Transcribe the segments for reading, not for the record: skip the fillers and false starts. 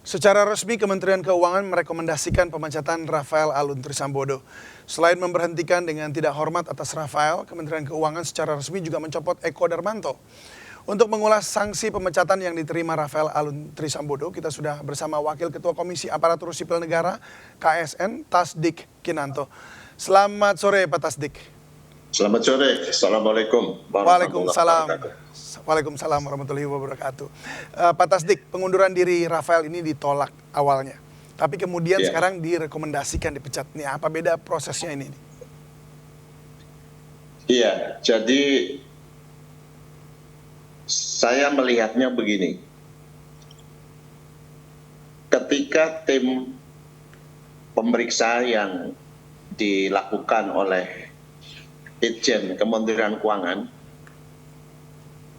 Secara resmi, Kementerian Keuangan merekomendasikan pemecatan Rafael Alun Trisambodo. Selain memberhentikan dengan tidak hormat atas Rafael, Kementerian Keuangan secara resmi juga mencopot Eko Darmanto. Untuk mengulas sanksi pemecatan yang diterima Rafael Alun Trisambodo, kita sudah bersama Wakil Ketua Komisi Aparatur Sipil Negara KSN, Tasdik Kinanto. Selamat sore Pak Tasdik. Selamat sore, Assalamualaikum warahmatullahi wabarakatuh. Waalaikumsalam warahmatullahi wabarakatuh. Pak Tasdik, pengunduran diri Rafael ini ditolak awalnya, tapi kemudian sekarang direkomendasikan dipecat. Nih, apa beda prosesnya ini? Iya, jadi saya melihatnya begini. Ketika tim pemeriksa yang dilakukan oleh Itjen Kementerian Keuangan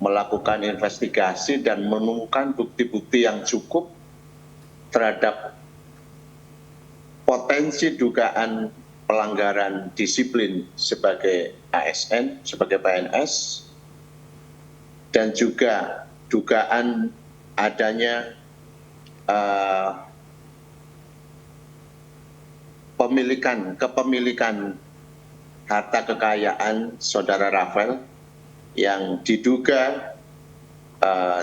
melakukan investigasi dan menemukan bukti-bukti yang cukup terhadap potensi dugaan pelanggaran disiplin sebagai ASN, sebagai PNS, dan juga dugaan adanya kepemilikan harta kekayaan saudara Rafael yang diduga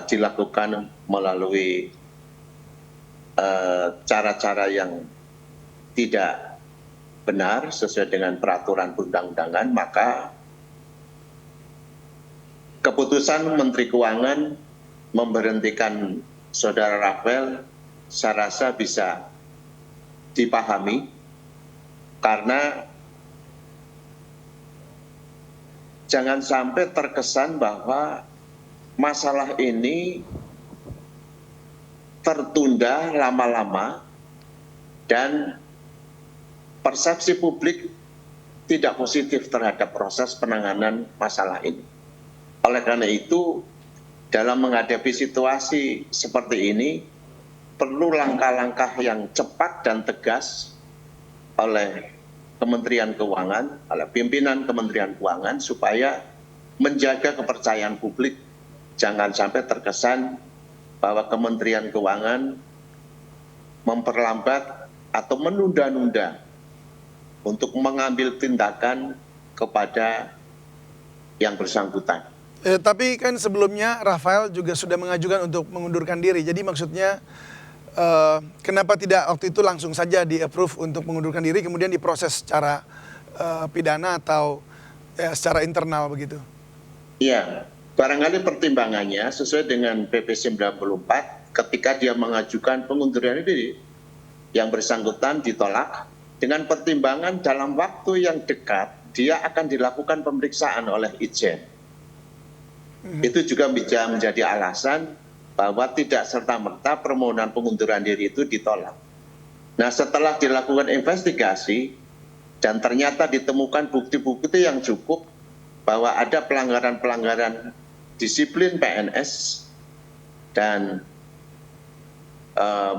dilakukan melalui cara-cara yang tidak benar sesuai dengan peraturan perundang-undangan, maka keputusan Menteri Keuangan memberhentikan saudara Rafael saya rasa bisa dipahami karena jangan sampai terkesan bahwa masalah ini tertunda lama-lama dan persepsi publik tidak positif terhadap proses penanganan masalah ini. Oleh karena itu, dalam menghadapi situasi seperti ini, perlu langkah-langkah yang cepat dan tegas oleh Kementerian Keuangan, oleh pimpinan Kementerian Keuangan supaya menjaga kepercayaan publik. Jangan sampai terkesan bahwa Kementerian Keuangan memperlambat atau menunda-nunda untuk mengambil tindakan kepada yang bersangkutan. Tapi kan sebelumnya Rafael juga sudah mengajukan untuk mengundurkan diri. Jadi maksudnya kenapa tidak waktu itu langsung saja di-approve untuk mengundurkan diri, kemudian diproses secara pidana atau secara internal begitu? Iya, barangkali pertimbangannya sesuai dengan PP 94 ketika dia mengajukan pengunduran diri, yang bersangkutan ditolak dengan pertimbangan dalam waktu yang dekat dia akan dilakukan pemeriksaan oleh Itjen. Itu juga bisa menjadi alasan bahwa tidak serta-merta permohonan pengunduran diri itu ditolak. Nah, setelah dilakukan investigasi dan ternyata ditemukan bukti-bukti yang cukup bahwa ada pelanggaran-pelanggaran disiplin PNS dan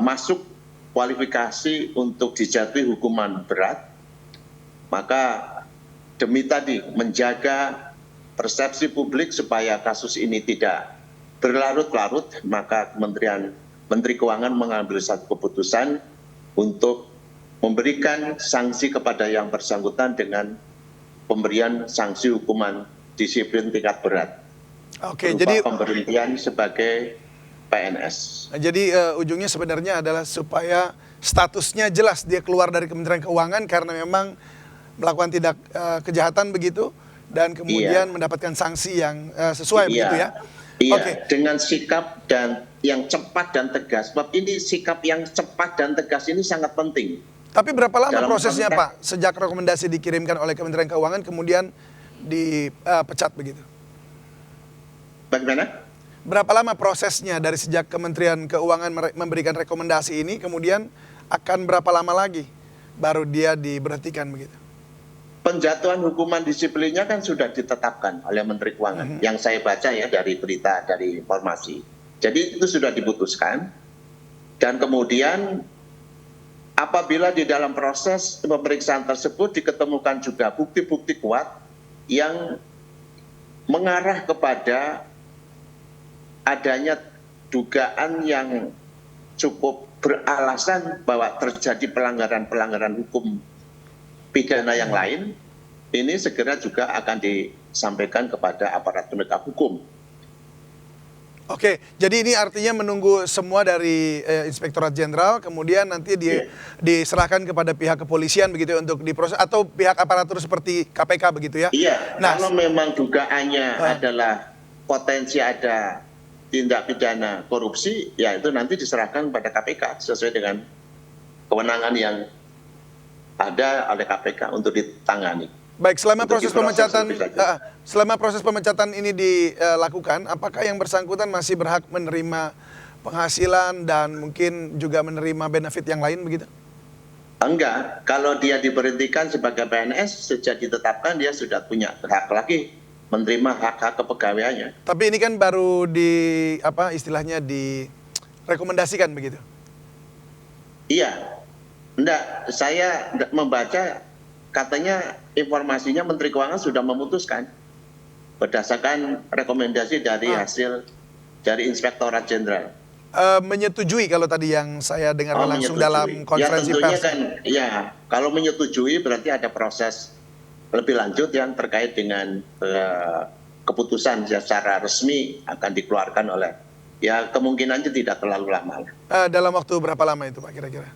masuk kualifikasi untuk dijatuhi hukuman berat, maka demi tadi menjaga persepsi publik supaya kasus ini tidak berlarut-larut, maka Menteri Keuangan mengambil satu keputusan untuk memberikan sanksi kepada yang bersangkutan dengan pemberian sanksi hukuman disiplin tingkat berat. Oke, jadi pemberhentian sebagai PNS. Jadi ujungnya sebenarnya adalah supaya statusnya jelas dia keluar dari Kementerian Keuangan karena memang melakukan tindak kejahatan begitu dan kemudian mendapatkan sanksi yang sesuai begitu ya. Iya, dengan sikap dan yang cepat dan tegas. Sebab ini sikap yang cepat dan tegas ini sangat penting. Tapi berapa lama prosesnya Pak sejak rekomendasi dikirimkan oleh Kementerian Keuangan kemudian dipecat begitu? Bagaimana? Berapa lama prosesnya dari sejak Kementerian Keuangan memberikan rekomendasi ini kemudian akan berapa lama lagi baru dia diberhentikan begitu? Penjatuhan hukuman disiplinnya kan sudah ditetapkan oleh Menteri Keuangan. Yang saya baca ya dari berita, dari informasi. Jadi itu sudah diputuskan. Dan kemudian apabila di dalam proses pemeriksaan tersebut diketemukan juga bukti-bukti kuat yang mengarah kepada adanya dugaan yang cukup beralasan bahwa terjadi pelanggaran-pelanggaran hukum pidana yang lain, ini segera juga akan disampaikan kepada aparat penegak hukum. Oke, jadi ini artinya menunggu semua dari Inspektorat Jenderal, kemudian nanti diserahkan kepada pihak kepolisian begitu ya, untuk diproses, atau pihak aparatur seperti KPK begitu ya? Iya, kalau memang dugaannya adalah potensi ada tindak pidana korupsi, ya itu nanti diserahkan kepada KPK sesuai dengan kewenangan yang ada oleh KPK untuk ditangani. Baik, selama proses pemecatan ini dilakukan, apakah yang bersangkutan masih berhak menerima penghasilan dan mungkin juga menerima benefit yang lain begitu? Enggak, kalau dia diberhentikan sebagai PNS sejak ditetapkan dia sudah punya hak lagi menerima hak-hak kepegawaiannya. Tapi ini kan baru istilahnya direkomendasikan begitu? Iya, enggak, saya membaca katanya informasinya Menteri Keuangan sudah memutuskan berdasarkan rekomendasi dari hasil dari Inspektorat Jenderal. Menyetujui kalau tadi yang saya dengar langsung dalam konferensi pers. Kan, ya, kalau menyetujui berarti ada proses lebih lanjut yang terkait dengan keputusan secara resmi akan dikeluarkan oleh, ya kemungkinannya tidak terlalu lama. Dalam waktu berapa lama itu Pak kira-kira?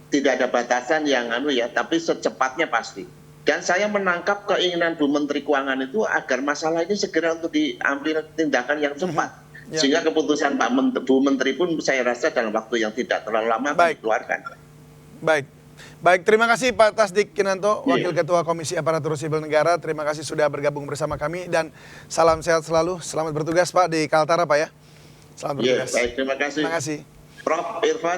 Tidak ada batasan yang tapi secepatnya pasti. Dan saya menangkap keinginan Bu Menteri Keuangan itu agar masalah ini segera untuk diambil tindakan yang cepat. Sehingga keputusan Bu Menteri pun saya rasa dalam waktu yang tidak terlalu lama akan dikeluarkan. Baik, terima kasih Pak Tasdik Kinanto, Wakil Ketua Komisi Aparatur Sipil Negara. Terima kasih sudah bergabung bersama kami dan salam sehat selalu. Selamat bertugas Pak di Kaltara Pak ya. Selamat bertugas. Baik, terima kasih. Terima kasih. Prof. Irfan.